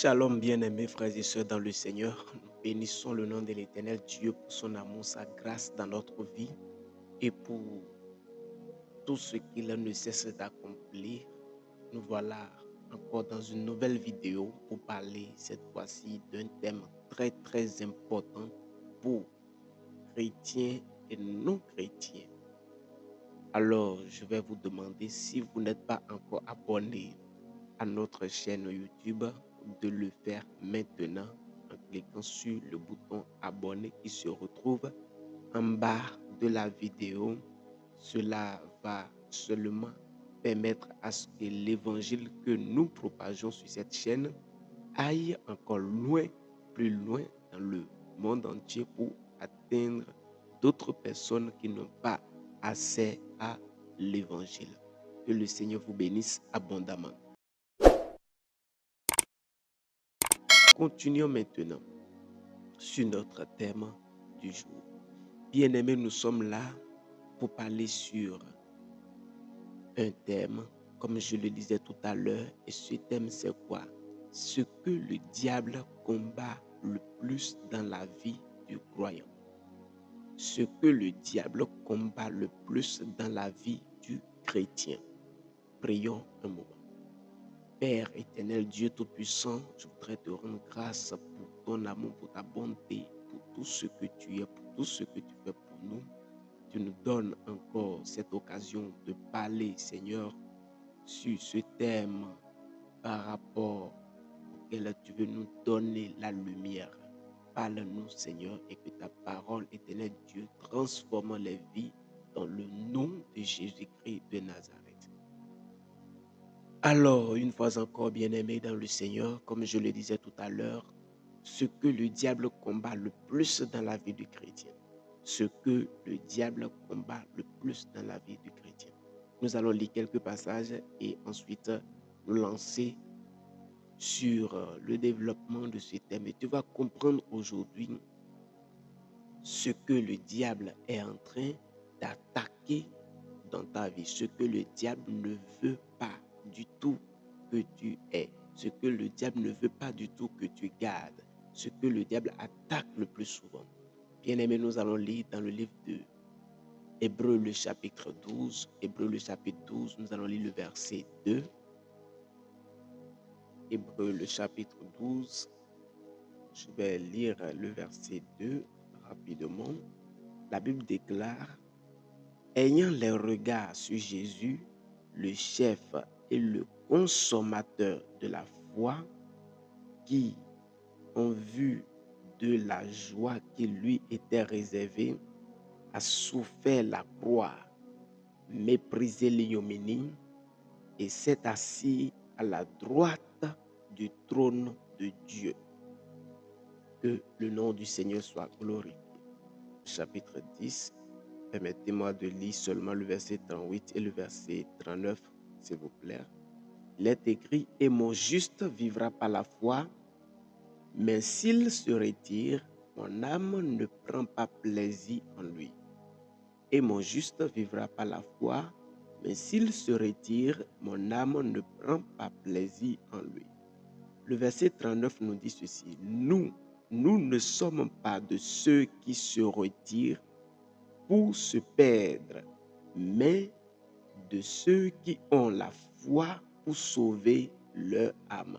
Shalom, bien-aimés frères et sœurs dans le Seigneur. Nous bénissons le nom de l'Éternel Dieu pour son amour, sa grâce dans notre vie et pour tout ce qu'il ne cesse d'accomplir. Nous voilà encore dans une nouvelle vidéo pour parler cette fois-ci d'un thème très important pour chrétiens et non-chrétiens. Alors, je vais vous demander, si vous n'êtes pas encore abonné à notre chaîne YouTube, de le faire maintenant en cliquant sur le bouton abonner qui se retrouve en bas de la vidéo. Cela va seulement permettre à ce que l'évangile que nous propageons sur cette chaîne aille encore loin, plus loin dans le monde entier pour atteindre d'autres personnes qui n'ont pas accès à l'évangile. Que le Seigneur vous bénisse abondamment. Continuons maintenant sur notre thème du jour. Bien-aimés, nous sommes là pour parler sur un thème, comme je le disais tout à l'heure, et ce thème c'est quoi? Ce que le diable combat le plus dans la vie du croyant. Ce que le diable combat le plus dans la vie du chrétien. Prions un moment. Père éternel, Dieu Tout-Puissant, je voudrais te rendre grâce pour ton amour, pour ta bonté, pour tout ce que tu es, pour tout ce que tu fais pour nous. Tu nous donnes encore cette occasion de parler, Seigneur, sur ce thème par rapport auquel tu veux nous donner la lumière. Parle-nous, Seigneur, et que ta parole, éternel Dieu, transforme les vies dans le nom de Jésus-Christ de Nazareth. Alors, une fois encore, bien-aimés dans le Seigneur, comme je le disais tout à l'heure, ce que le diable combat le plus dans la vie du chrétien. Ce que le diable combat le plus dans la vie du chrétien. Nous allons lire quelques passages et ensuite nous lancer sur le développement de ce thème. Et tu vas comprendre aujourd'hui ce que le diable est en train d'attaquer dans ta vie, ce que le diable ne veut pas du tout que tu aies, ce que le diable ne veut pas du tout que tu gardes, ce que le diable attaque le plus souvent. Bien-aimés, nous allons lire dans le livre de Hébreux le chapitre 12. Hébreux le chapitre 12, nous allons lire le verset 2. Hébreux le chapitre 12, je vais lire le verset 2 rapidement. La Bible déclare: ayant les regards sur Jésus, le chef et le consommateur de la foi, qui, en vue de la joie qui lui était réservée, a souffert la croix, méprisé l'ignominie, et s'est assis à la droite du trône de Dieu. Que le nom du Seigneur soit glorifié. Chapitre 10. Permettez-moi de lire seulement le verset 38 et le verset 39, s'il vous plaît. Il est écrit: et mon juste vivra par la foi, mais s'il se retire, mon âme ne prend pas plaisir en lui. Et mon juste vivra par la foi, mais s'il se retire, mon âme ne prend pas plaisir en lui. Le verset 39 nous dit ceci: nous ne sommes pas de ceux qui se retirent pour se perdre, mais de ceux qui ont la foi pour sauver leur âme.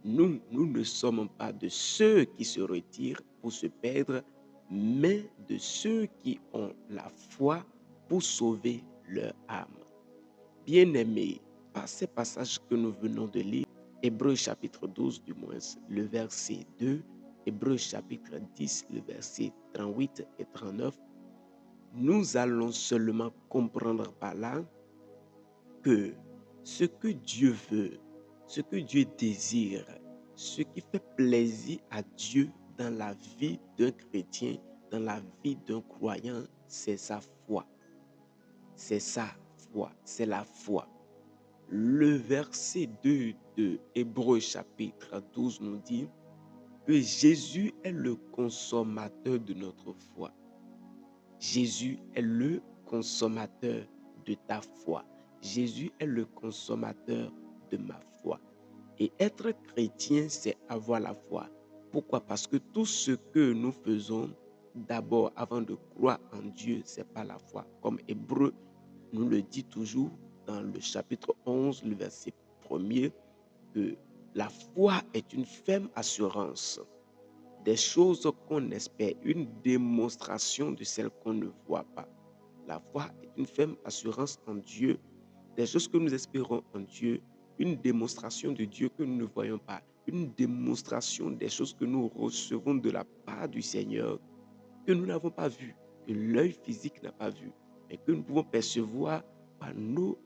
Nous ne sommes pas de ceux qui se retirent pour se perdre, mais de ceux qui ont la foi pour sauver leur âme. Bien-aimés, par ces passages que nous venons de lire, Hébreux chapitre 12 du moins, le verset 2, Hébreux chapitre 10, le verset 38 et 39, nous allons seulement comprendre par là que ce que Dieu veut, ce que Dieu désire, ce qui fait plaisir à Dieu dans la vie d'un chrétien, dans la vie d'un croyant, c'est sa foi. C'est sa foi, c'est la foi. Le verset 2 de Hébreux chapitre 12 nous dit que Jésus est le consommateur de notre foi. Jésus est le consommateur de ta foi. Jésus est le consommateur de ma foi. Et être chrétien, c'est avoir la foi. Pourquoi? Parce que tout ce que nous faisons, d'abord, avant de croire en Dieu, c'est pas la foi. Comme Hébreu nous le dit toujours dans le chapitre 11, le verset 1er, que la foi est une ferme assurance des choses qu'on espère, une démonstration de celles qu'on ne voit pas. La foi est une ferme assurance en Dieu, des choses que nous espérons en Dieu, une démonstration de Dieu que nous ne voyons pas, une démonstration des choses que nous recevons de la part du Seigneur, que nous n'avons pas vu, que l'œil physique n'a pas vu, mais que nous pouvons percevoir par nos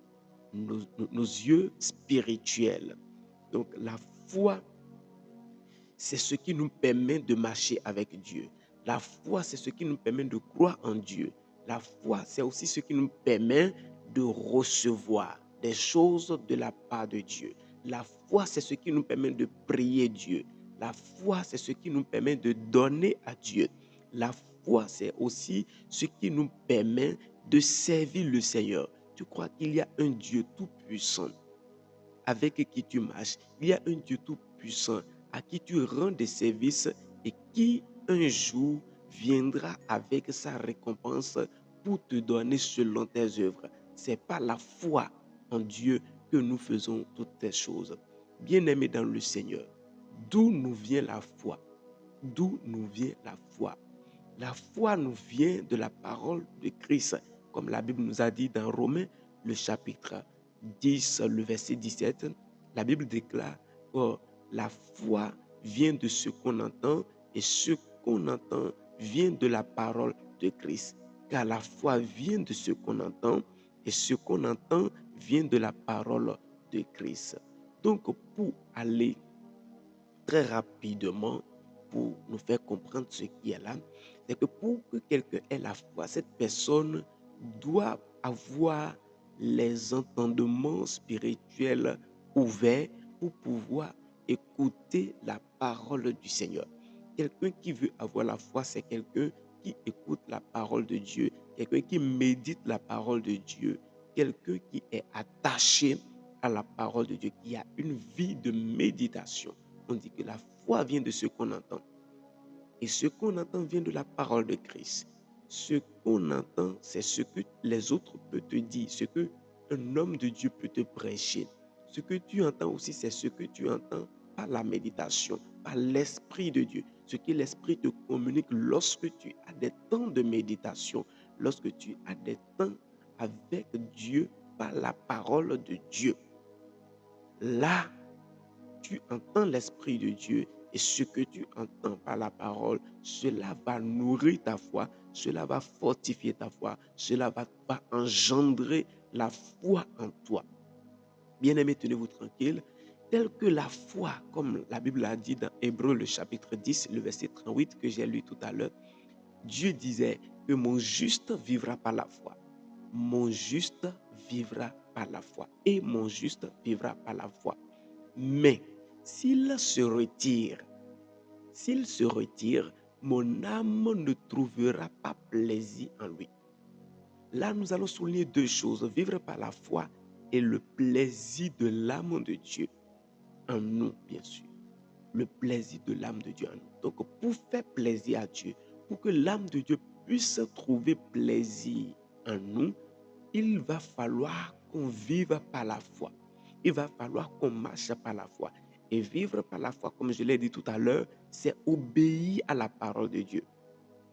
yeux spirituels. Donc la foi, c'est ce qui nous permet de marcher avec Dieu. La foi, c'est ce qui nous permet de croire en Dieu. La foi, c'est aussi ce qui nous permet de recevoir des choses de la part de Dieu. La foi, c'est ce qui nous permet de prier Dieu. La foi, c'est ce qui nous permet de donner à Dieu. La foi, c'est aussi ce qui nous permet de servir le Seigneur. Tu crois qu'il y a un Dieu tout-puissant avec qui tu marches. Il y a un Dieu tout-puissant à qui tu rends des services et qui un jour viendra avec sa récompense pour te donner selon tes œuvres. C'est par la foi en Dieu que nous faisons toutes ces choses. Bien-aimés dans le Seigneur, d'où nous vient la foi? D'où nous vient la foi? La foi nous vient de la parole de Christ, comme la Bible nous a dit dans Romains, le chapitre 10, le verset 17. La Bible déclare que la foi vient de ce qu'on entend et ce qu'on entend vient de la parole de Christ. Car la foi vient de ce qu'on entend et ce qu'on entend vient de la parole de Christ. Donc, pour aller très rapidement, pour nous faire comprendre ce qui est là, c'est que pour que quelqu'un ait la foi, cette personne doit avoir les entendements spirituels ouverts pour pouvoir écouter la parole du Seigneur. Quelqu'un qui veut avoir la foi, c'est quelqu'un qui écoute la parole de Dieu, quelqu'un qui médite la parole de Dieu, quelqu'un qui est attaché à la parole de Dieu, qui a une vie de méditation. On dit que la foi vient de ce qu'on entend. Et ce qu'on entend vient de la parole de Christ. Ce qu'on entend, c'est ce que les autres peuvent te dire, ce que un homme de Dieu peut te prêcher. Ce que tu entends aussi, c'est ce que tu entends par la méditation, par l'Esprit de Dieu. Ce que l'Esprit te communique lorsque tu as des temps de méditation, lorsque tu as des temps avec Dieu par la parole de Dieu. Là, tu entends l'Esprit de Dieu et ce que tu entends par la parole, cela va nourrir ta foi, cela va fortifier ta foi, cela va engendrer la foi en toi. Bien-aimés, tenez-vous tranquille, telle que la foi, comme la Bible a dit dans Hébreu le chapitre 10, le verset 38 que j'ai lu tout à l'heure, Dieu disait que mon juste vivra par la foi. Mon juste vivra par la foi. Et mon juste vivra par la foi. Mais s'il se retire, mon âme ne trouvera pas plaisir en lui. Là, nous allons souligner deux choses, vivre par la foi et le plaisir de l'âme de Dieu en nous, bien sûr. Le plaisir de l'âme de Dieu en nous. Donc, pour faire plaisir à Dieu, pour que l'âme de Dieu puisse trouver plaisir en nous, il va falloir qu'on vive par la foi. Il va falloir qu'on marche par la foi. Et vivre par la foi, comme je l'ai dit tout à l'heure, c'est obéir à la parole de Dieu.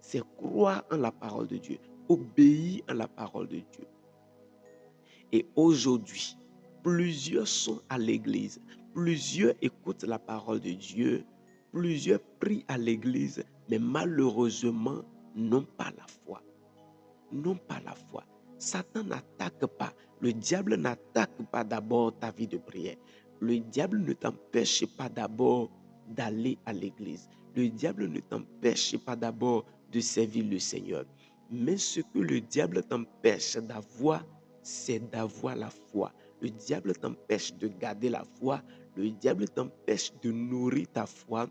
C'est croire en la parole de Dieu. Obéir à la parole de Dieu. Et aujourd'hui, plusieurs sont à l'église. Plusieurs écoutent la parole de Dieu. Plusieurs prient à l'église, mais malheureusement, n'ont pas la foi. N'ont pas la foi. Satan n'attaque pas. Le diable n'attaque pas d'abord ta vie de prière. Le diable ne t'empêche pas d'abord d'aller à l'église. Le diable ne t'empêche pas d'abord de servir le Seigneur. Mais ce que le diable t'empêche d'avoir, c'est d'avoir la foi. Le diable t'empêche de garder la foi. Le diable t'empêche de nourrir ta foi.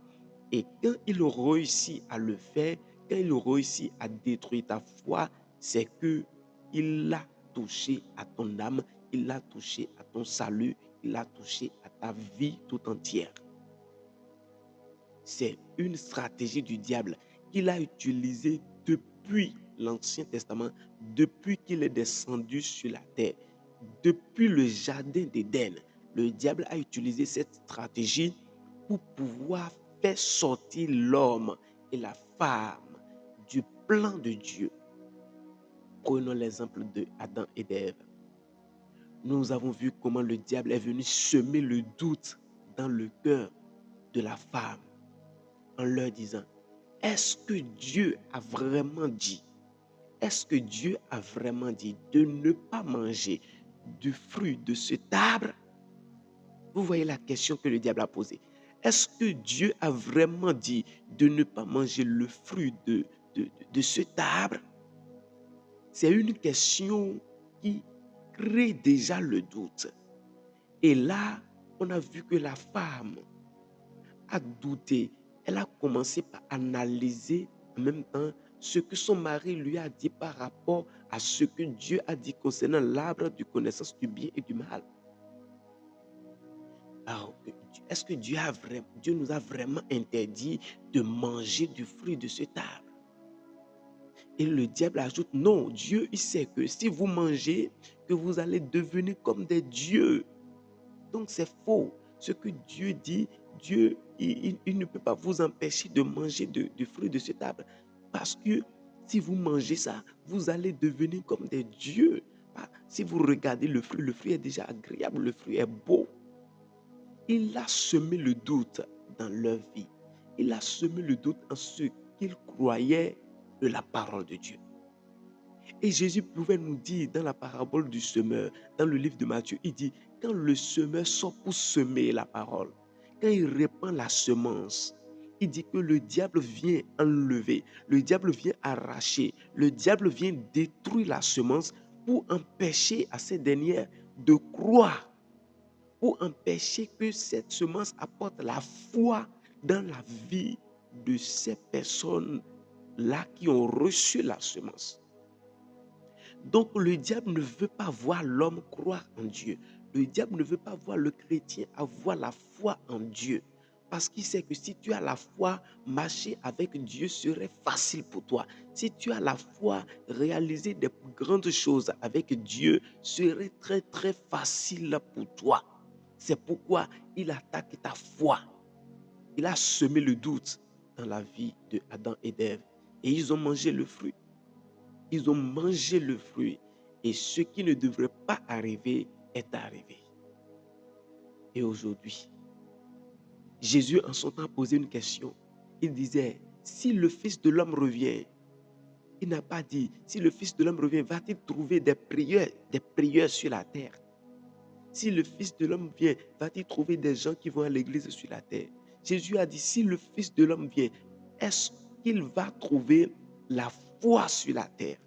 Et quand il réussit à le faire, quand il réussit à détruire ta foi, c'est que il l'a touché à ton âme, il l'a touché à ton salut, qu'il a touché à ta vie tout entière. C'est une stratégie du diable qu'il a utilisée depuis l'Ancien Testament, depuis qu'il est descendu sur la terre, depuis le jardin d'Éden. Le diable a utilisé cette stratégie pour pouvoir faire sortir l'homme et la femme du plan de Dieu. Prenons l'exemple de Adam et d'Ève. Nous avons vu comment le diable est venu semer le doute dans le cœur de la femme en leur disant, est-ce que Dieu a vraiment dit, est-ce que Dieu a vraiment dit de ne pas manger du fruit de cet arbre? Vous voyez la question que le diable a posée. Est-ce que Dieu a vraiment dit de ne pas manger le fruit de cet arbre? C'est une question qui crée déjà le doute. Et là, on a vu que la femme a douté. Elle a commencé par analyser en même temps ce que son mari lui a dit par rapport à ce que Dieu a dit concernant l'arbre de connaissance du bien et du mal. Alors, est-ce que Dieu nous a vraiment interdit de manger du fruit de cet arbre? Et le diable ajoute, non, Dieu, il sait que si vous mangez, que vous allez devenir comme des dieux. Donc c'est faux. Ce que Dieu dit, Dieu, il ne peut pas vous empêcher de manger du fruit de cet arbre. Parce que si vous mangez ça, vous allez devenir comme des dieux. Si vous regardez le fruit est déjà agréable, le fruit est beau. Il a semé le doute dans leur vie. Il a semé le doute en ce qu'ils croyaient de la parole de Dieu. Et Jésus pouvait nous dire dans la parabole du semeur, dans le livre de Matthieu, il dit, quand le semeur sort pour semer la parole, quand il répand la semence, il dit que le diable vient enlever, le diable vient arracher, le diable vient détruire la semence pour empêcher à ces dernières de croire, pour empêcher que cette semence apporte la foi dans la vie de ces personnes-là qui ont reçu la semence. Donc le diable ne veut pas voir l'homme croire en Dieu. Le diable ne veut pas voir le chrétien avoir la foi en Dieu. Parce qu'il sait que si tu as la foi, marcher avec Dieu serait facile pour toi. Si tu as la foi, réaliser des grandes choses avec Dieu serait très très facile pour toi. C'est pourquoi il attaque ta foi. Il a semé le doute dans la vie de Adam et d'Ève. Et ils ont mangé le fruit. Ils ont mangé le fruit et ce qui ne devrait pas arriver est arrivé. Et aujourd'hui, Jésus en son temps posait une question. Il disait, si le Fils de l'homme revient, il n'a pas dit, si le Fils de l'homme revient, va-t-il trouver des prières sur la terre? Si le Fils de l'homme vient, va-t-il trouver des gens qui vont à l'église sur la terre? Jésus a dit, si le Fils de l'homme vient, est-ce qu'il va trouver la foi sur la terre?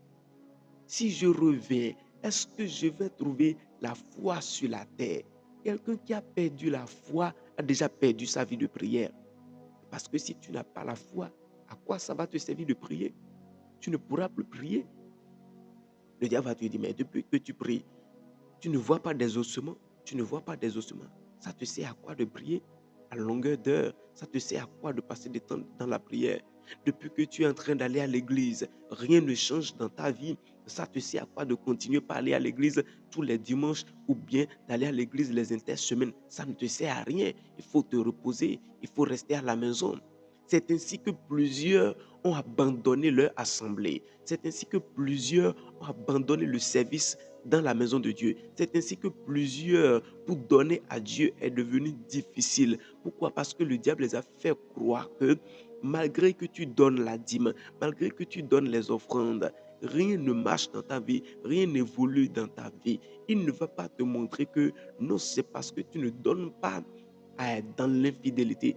Si je reviens, est-ce que je vais trouver la foi sur la terre? Quelqu'un qui a perdu la foi a déjà perdu sa vie de prière. Parce que si tu n'as pas la foi, à quoi ça va te servir de prier? Tu ne pourras plus prier. Le diable va te dire, mais depuis que tu pries, tu ne vois pas des ossements. Tu ne vois pas des ossements. Ça te sert à quoi de prier à longueur d'heure? Ça te sert à quoi de passer du temps dans la prière? Depuis que tu es en train d'aller à l'église, rien ne change dans ta vie. Ça te sert à quoi de continuer par aller à l'église tous les dimanches ou bien d'aller à l'église les intersemaines? Ça ne te sert à rien. Il faut te reposer. Il faut rester à la maison. C'est ainsi que plusieurs ont abandonné leur assemblée. C'est ainsi que plusieurs ont abandonné le service dans la maison de Dieu. C'est ainsi que plusieurs, pour donner à Dieu, est devenu difficile. Pourquoi? Parce que le diable les a fait croire que malgré que tu donnes la dîme, malgré que tu donnes les offrandes, rien ne marche dans ta vie, rien n'évolue dans ta vie. Il ne va pas te montrer que non, c'est parce que tu ne donnes pas dans l'infidélité.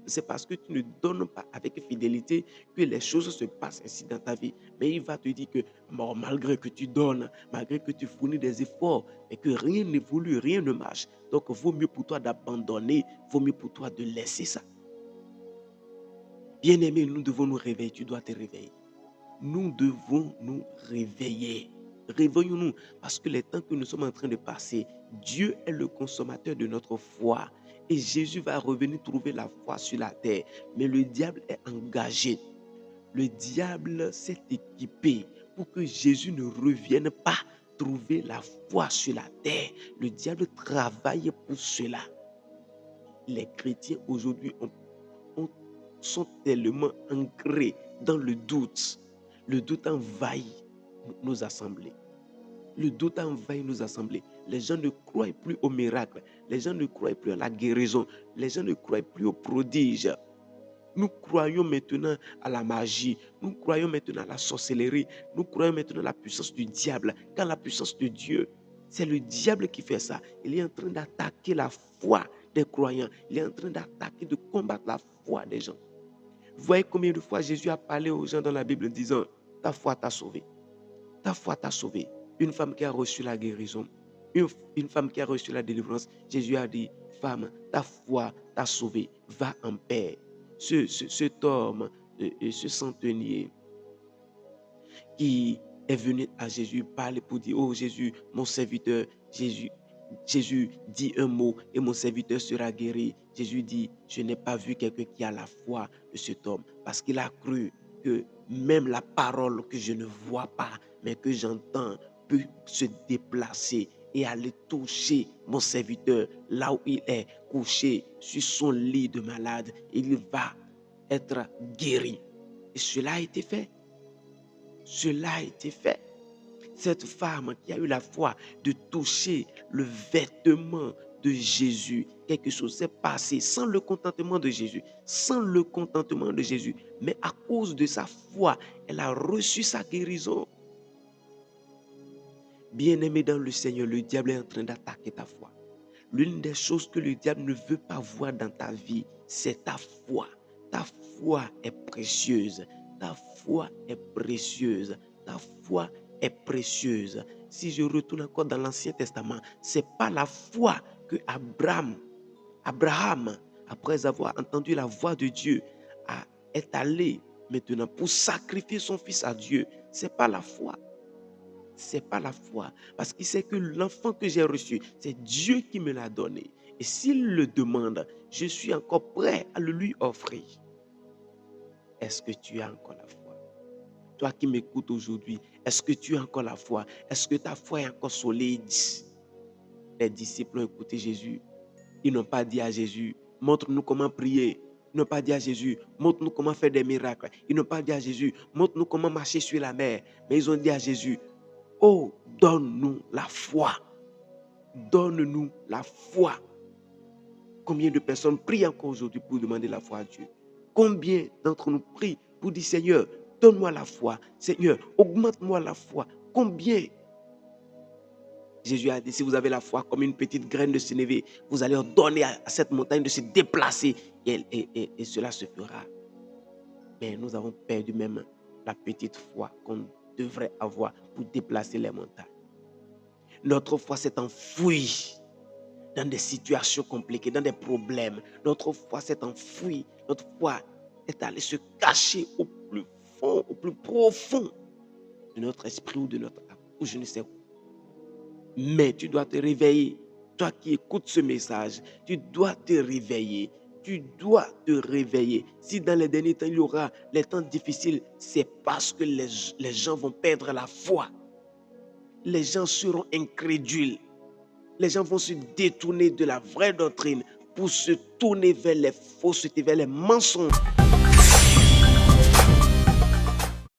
C'est parce que tu ne donnes pas avec fidélité que les choses se passent ainsi dans ta vie. Mais il va te dire que bon, malgré que tu donnes, malgré que tu fournis des efforts, et que rien n'évolue, rien ne marche. Donc, vaut mieux pour toi d'abandonner, vaut mieux pour toi de laisser ça. Bien-aimé, nous devons nous réveiller. Tu dois te réveiller. Nous devons nous réveiller. réveillons-nous, parce que les temps que nous sommes en train de passer, Dieu est le consommateur de notre foi. Et Jésus va revenir trouver la foi sur la terre. Mais le diable est engagé. Le diable s'est équipé pour que Jésus ne revienne pas trouver la foi sur la terre. Le diable travaille pour cela. Les chrétiens aujourd'hui sont tellement ancrés dans le doute. Le doute envahit nos assemblées. Le doute envahit nos assemblées. Les gens ne croient plus aux miracles. Les gens ne croient plus à la guérison. Les gens ne croient plus aux prodiges. Nous croyons maintenant à la magie. Nous croyons maintenant à la sorcellerie. Nous croyons maintenant à la puissance du diable. Quand la puissance de Dieu, c'est le diable qui fait ça. Il est en train d'attaquer la foi des croyants. Il est en train d'attaquer, de combattre la foi des gens. Vous voyez combien de fois Jésus a parlé aux gens dans la Bible disant, ta foi t'a sauvé. Ta foi t'a sauvé. Une femme qui a reçu la guérison, une femme qui a reçu la délivrance, Jésus a dit, femme, ta foi t'a sauvé. Va en paix. Cet homme, ce centenier qui est venu à Jésus parler pour dire, oh Jésus, mon serviteur, Jésus dit un mot et mon serviteur sera guéri. Jésus dit, je n'ai pas vu quelqu'un qui a la foi de cet homme, parce qu'il a cru que même la parole que je ne vois pas, mais que j'entends, peut se déplacer et aller toucher mon serviteur là où il est couché sur son lit de malade. Il va être guéri. Et cela a été fait. Cela a été fait. Cette femme qui a eu la foi de toucher le vêtement de Jésus, quelque chose s'est passé sans le contentement de Jésus, sans le contentement de Jésus, mais à cause de sa foi, elle a reçu sa guérison. Bien-aimé dans le Seigneur, le diable est en train d'attaquer ta foi. L'une des choses que le diable ne veut pas voir dans ta vie, c'est ta foi. Ta foi est précieuse. Ta foi est précieuse. Ta foi est précieuse. Si je retourne encore dans l'Ancien Testament, ce n'est pas la foi que Abraham, après avoir entendu la voix de Dieu, est allé maintenant pour sacrifier son fils à Dieu. Ce n'est pas la foi. C'est pas la foi. Parce qu'il sait que l'enfant que j'ai reçu, c'est Dieu qui me l'a donné. Et s'il le demande, je suis encore prêt à le lui offrir. Est-ce que tu as encore la foi? Toi qui m'écoutes aujourd'hui, est-ce que tu as encore la foi? Est-ce que ta foi est encore solide? Les disciples ont écouté Jésus. Ils n'ont pas dit à Jésus, montre-nous comment prier. Ils n'ont pas dit à Jésus, montre-nous comment faire des miracles. Ils n'ont pas dit à Jésus, montre-nous comment marcher sur la mer. Mais ils ont dit à Jésus, oh, donne-nous la foi. Donne-nous la foi. Combien de personnes prient encore aujourd'hui pour demander la foi à Dieu? Combien d'entre nous prient pour dire, Seigneur, donne-moi la foi. Seigneur, augmente-moi la foi. Combien? Jésus a dit, si vous avez la foi comme une petite graine de sénévé, vous allez ordonner à cette montagne de se déplacer et cela se fera. Mais nous avons perdu même la petite foi qu'on devrait avoir pour déplacer les montagnes. Notre foi s'est enfouie dans des situations compliquées, dans des problèmes. Notre foi s'est enfouie. Notre foi est allée se cacher au plus fond, au plus profond de notre esprit ou de notre âme, ou je ne sais où. Mais tu dois te réveiller. Toi qui écoutes ce message, tu dois te réveiller. Tu dois te réveiller. Si dans les derniers temps, il y aura les temps difficiles, c'est parce que les gens vont perdre la foi. Les gens seront incrédules. Les gens vont se détourner de la vraie doctrine pour se tourner vers les faussetés, vers les mensonges.